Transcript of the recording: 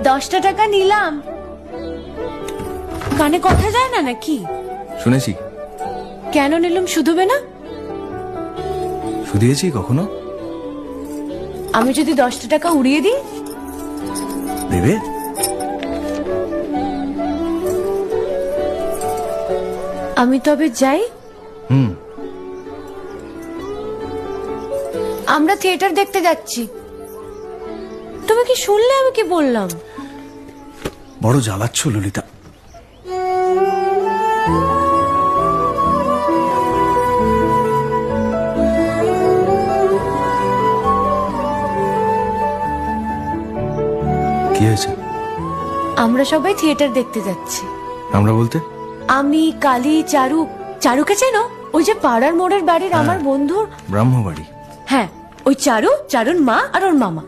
10টা টাকা নিলাম। কানে কথা যায় না নাকি? শুনেছি। কেন নিলাম? শুধুবে না? শুধিয়েছি কখনো? আমি যদি 10টা টাকা উড়িয়ে দিই? দেবে? আমি তবে যাই। আমরা থিয়েটার দেখতে যাচ্ছি। তুমি কি শুনলে আমি কি বললাম? বড় জ্বালাচ্ছ ললিতা। কি হয়েছে? আমরা সবাই থিয়েটার দেখতে যাচ্ছি। আমরা বলতে? আমি, কালী, চারু। চারুকে চেনো? ওই যে পাড়ার মোড়ের বাড়ির আমার বন্ধুর ব্রাহ্মবাড়ি। হ্যাঁ, ওই চারু, চারুর মা আর ওর মামা।